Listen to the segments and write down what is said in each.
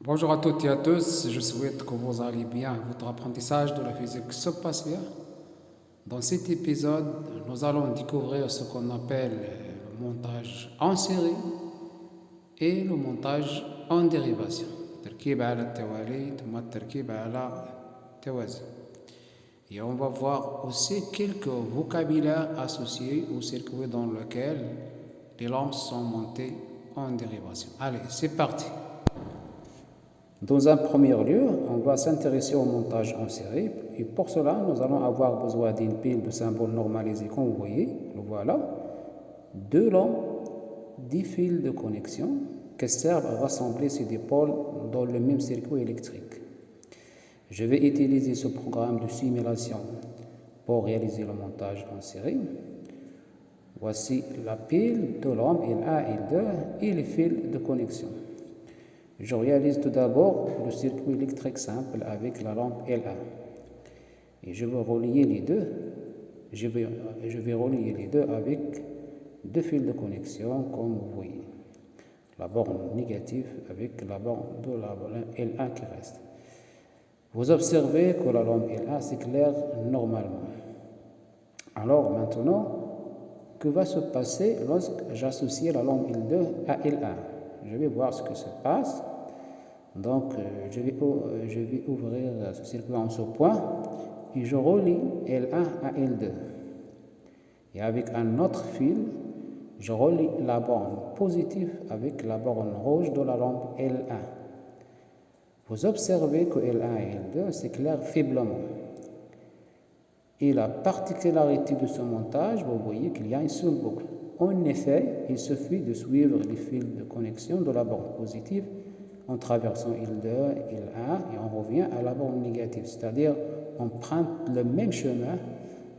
Bonjour à toutes et à tous, je souhaite que vous allez bien et votre apprentissage de la physique se passe bien. Dans cet épisode, nous allons découvrir ce qu'on appelle le montage en série et le montage en dérivation. تركيب على التوالي ثم التركيب على التوازي. Et on va voir aussi quelques vocabulaires associés au circuit dans lequel les lampes sont montées en dérivation. Allez, c'est parti. Dans un premier lieu, on va s'intéresser au montage en série et pour cela, nous allons avoir besoin d'une pile de symboles normalisés comme vous voyez, le voilà, deux lampes, 10 fils de connexion qui servent à rassembler ces dipôles dans le même circuit électrique. Je vais utiliser ce programme de simulation pour réaliser le montage en série. Voici la pile de lampes L1 et L2 et les fils de connexion. Je réalise tout d'abord le circuit électrique simple avec la lampe L1 et je vais relier les deux. Je vais relier les deux avec deux fils de connexion comme vous voyez. La borne négative avec la borne de la L1 qui reste. Vous observez que la lampe L1 s'éclaire normalement. Alors maintenant, que va se passer lorsque j'associe la lampe L2 à L1? Je vais voir ce qui se passe. Donc, je vais ouvrir ce circuit en ce point et je relie L1 à L2. Et avec un autre fil, je relie la borne positive avec la borne rouge de la lampe L1. Vous observez que L1 et L2 s'éclairent faiblement. Et la particularité de ce montage, vous voyez qu'il y a une seule boucle. En effet, il suffit de suivre les fils de connexion de la borne positive en traversant L2, L1 et on revient à la borne négative, c'est-à-dire on prend le même chemin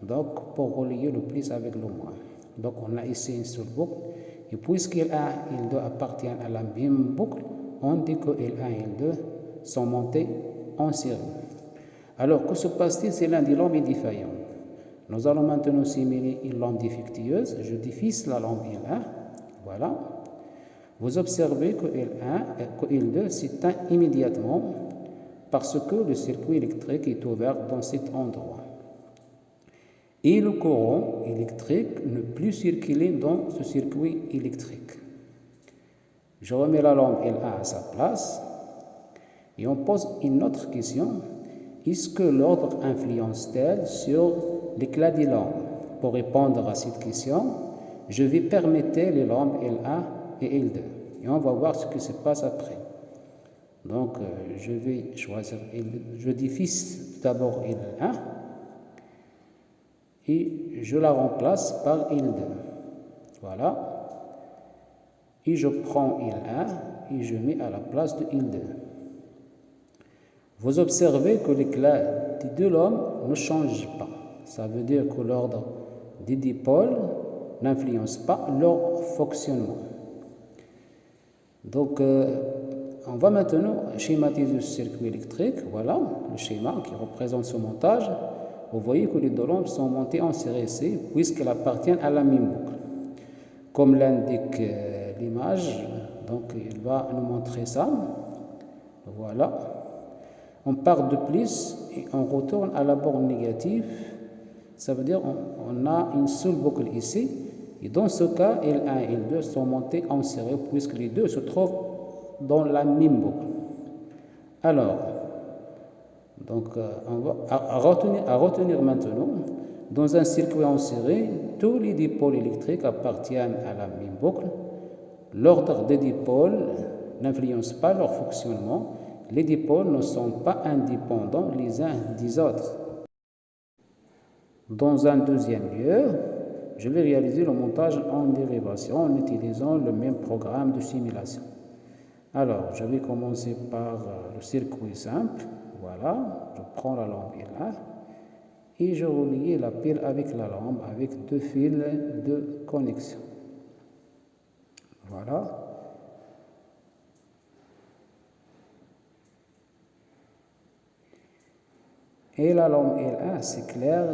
donc pour relier le plus avec le moins. Donc on a ici une seule boucle et puisque L1 et L2 appartiennent à la même boucle, on dit que L1 et L2 sont montés en série. Alors que se passe-t-il si l'un des lampes est défaillant? Nous allons maintenant simuler une lampe défectueuse. Je diffuse la lampe L1, voilà. Vous observez que L1 et que L2 s'éteint immédiatement parce que le circuit électrique est ouvert dans cet endroit. Et le courant électrique ne peut plus circuler dans ce circuit électrique. Je remets la lampe L1 à sa place et on pose une autre question. Est-ce que l'ordre influence-t-elle sur l'éclat des lampes? Pour répondre à cette question, je vais permettre les lampes L1 et L2. Et on va voir ce qui se passe après. Donc, je vais choisir L2. Je diffuse d'abord L1 et je la remplace par L2. Voilà. Et je prends L1 et je mets à la place de L2. Vous observez que l'éclat des deux lampes ne change pas. Ça veut dire que l'ordre des dipôles n'influence pas leur fonctionnement. Donc, on va maintenant schématiser ce circuit électrique. Voilà le schéma qui représente ce montage. Vous voyez que les deux lampes sont montées en série C puisqu'elles appartiennent à la même boucle. Comme l'indique l'image, donc il va nous montrer ça. Voilà. On part de plus et on retourne à la borne négative. Ça veut dire on a une seule boucle ici. Et dans ce cas, L1 et L2 sont montés en série puisque les deux se trouvent dans la même boucle. Alors, donc on va retenir maintenant, dans un circuit en série, tous les dipôles électriques appartiennent à la même boucle. L'ordre des dipôles n'influence pas leur fonctionnement. Les dipôles ne sont pas indépendants les uns des autres. Dans un deuxième lieu, je vais réaliser le montage en dérivation en utilisant le même programme de simulation. Alors, je vais commencer par le circuit simple. Voilà, je prends la lampe L1 et je relie la pile avec la lampe avec deux fils de connexion. Voilà. Et la lampe L1 s'éclaire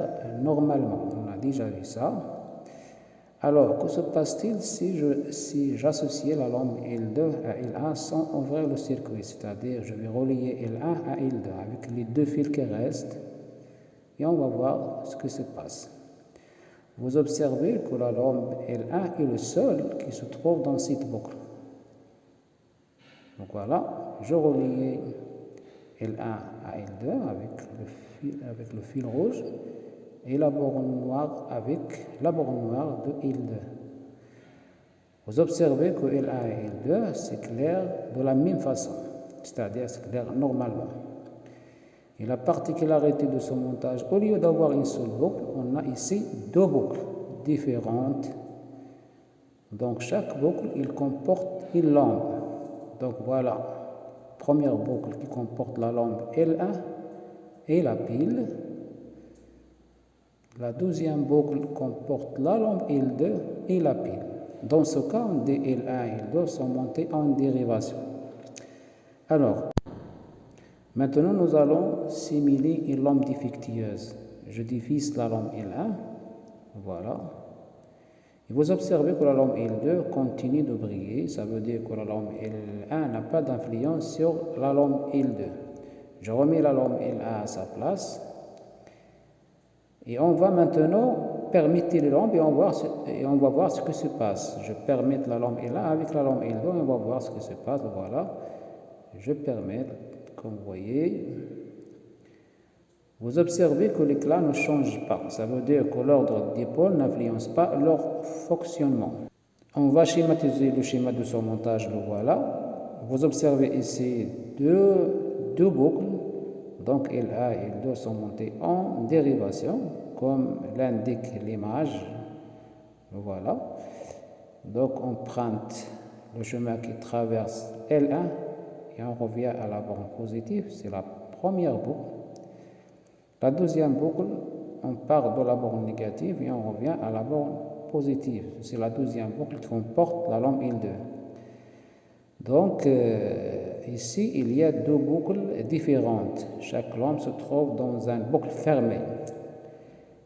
normalement. On a déjà vu ça. Alors, que se passe-t-il si j'associe la lampe L2 à L1 sans ouvrir le circuit? C'est-à-dire, je vais relier L1 à L2 avec les deux fils qui restent et on va voir ce qui se passe. Vous observez que la lampe L1 est le seul qui se trouve dans cette boucle. Donc voilà, je relie L1 à L2 avec le fil rouge et la borne noire avec la borne noire de L2. Vous observez que L1 et L2 s'éclairent de la même façon, c'est-à-dire s'éclairent normalement. Et la particularité de ce montage, au lieu d'avoir une seule boucle, on a ici deux boucles différentes. Donc chaque boucle, il comporte une lampe. Donc voilà, première boucle qui comporte la lampe L1 et la pile. La deuxième boucle comporte la lampe L2 et la pile. Dans ce cas, des L1 et L2 sont montés en dérivation. Alors, maintenant nous allons simuler une lampe défectueuse. Je divise la lampe L1, voilà. Et vous observez que la lampe L2 continue de briller, ça veut dire que la lampe L1 n'a pas d'influence sur la lampe L2. Je remets la lampe L1 à sa place. Et on va maintenant permettre les lampes et on va voir ce qui se passe. Je permets la lampe L1 avec la lampe L2 et on va voir ce qui se passe. Voilà, je permets, comme vous voyez. Vous observez que l'éclat ne change pas. Ça veut dire que l'ordre des pôles n'influence pas leur fonctionnement. On va schématiser le schéma de ce montage. Le voilà. Vous observez ici deux boucles. Donc L1 et L2 sont montés en dérivation, comme l'indique l'image. Voilà. Donc on prend le chemin qui traverse L1 et on revient à la borne positive. C'est la première boucle. La deuxième boucle, on part de la borne négative et on revient à la borne positive. C'est la deuxième boucle qui comporte la lampe L2. Donc, ici, il y a deux boucles différentes. Chaque lampe se trouve dans une boucle fermée.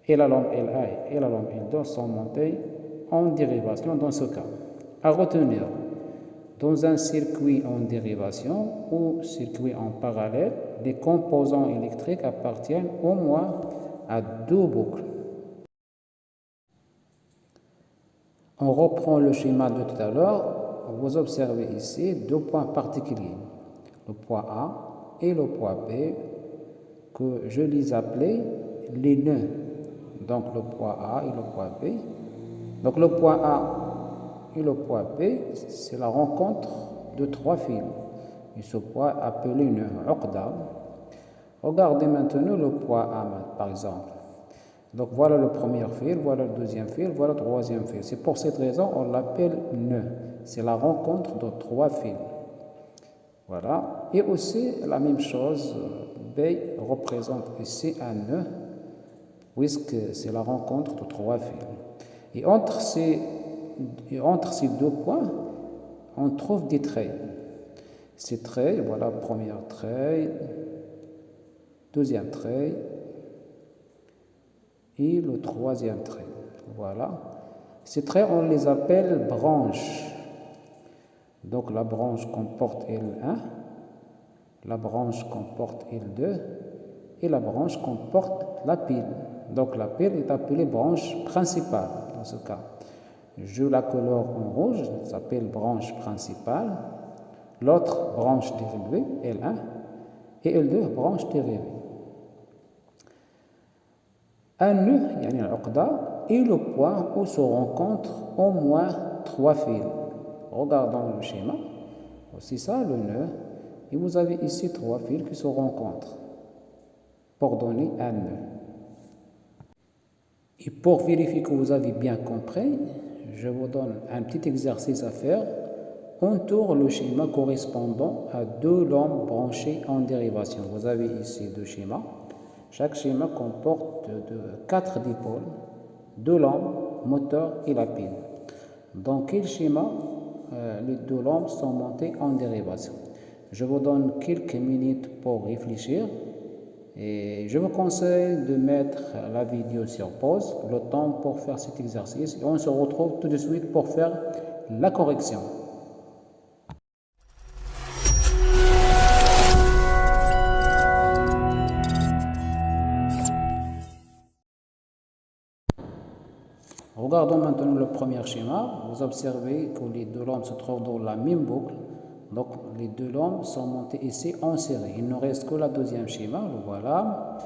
Et la lampe L1 et la lampe L2 sont montées en dérivation dans ce cas. À retenir, dans un circuit en dérivation ou circuit en parallèle, les composants électriques appartiennent au moins à deux boucles. On reprend le schéma de tout à l'heure. Vous observez ici deux points particuliers, le point A et le point B, que je les appelais les nœuds. Donc le point A et le point B. Donc le point A et le point B, c'est la rencontre de trois fils. Et ce point appelé nœud uqda. Regardez maintenant le point A, par exemple. Donc voilà le premier fil, voilà le deuxième fil, voilà le troisième fil. C'est pour cette raison qu'on l'appelle nœud. C'est la rencontre de trois fils. Voilà. Et aussi la même chose, B représente ici un nœud, puisque c'est la rencontre de trois fils. Et entre ces deux points, on trouve des traits. Ces traits, voilà, premier trait, deuxième trait et le troisième trait. Voilà. Ces traits, on les appelle branches. Donc la branche comporte L1, la branche comporte L2 et la branche comporte la pile. Donc la pile est appelée branche principale dans ce cas. Je la colore en rouge, ça s'appelle branche principale. L'autre branche dérivée, L1, et L2, branche dérivée. Un nœud, yani l'uqda, est le point où se rencontrent au moins trois fils. Regardons le schéma. C'est ça le nœud. Et vous avez ici trois fils qui se rencontrent pour donner un nœud. Et pour vérifier que vous avez bien compris, je vous donne un petit exercice à faire. Entoure le schéma correspondant à deux lampes branchées en dérivation. Vous avez ici deux schémas. Chaque schéma comporte quatre dipôles, deux lampes, moteur et la pile. Dans quel schéma les deux lampes sont montées en dérivation? Je vous donne quelques minutes pour réfléchir Et je vous conseille de mettre la vidéo sur pause, le temps pour faire cet exercice. Et on se retrouve tout de suite pour faire la correction. Regardons maintenant le premier schéma. Vous observez que les deux lombes se trouvent dans la même boucle. Donc les deux lombes sont montées ici en série. Il ne reste que le deuxième schéma, le voilà.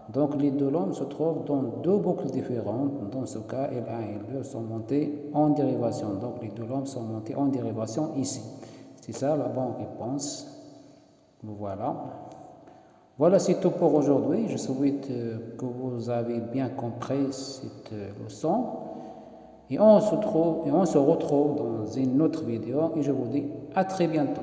Donc les deux lombes se trouvent dans deux boucles différentes. Dans ce cas, L1 et L2 sont montées en dérivation. Donc les deux lombes sont montées en dérivation ici. C'est ça la bonne réponse. Voilà. Voilà, c'est tout pour aujourd'hui. Je souhaite que vous avez bien compris cette leçon. Et on se retrouve dans une autre vidéo et je vous dis à très bientôt.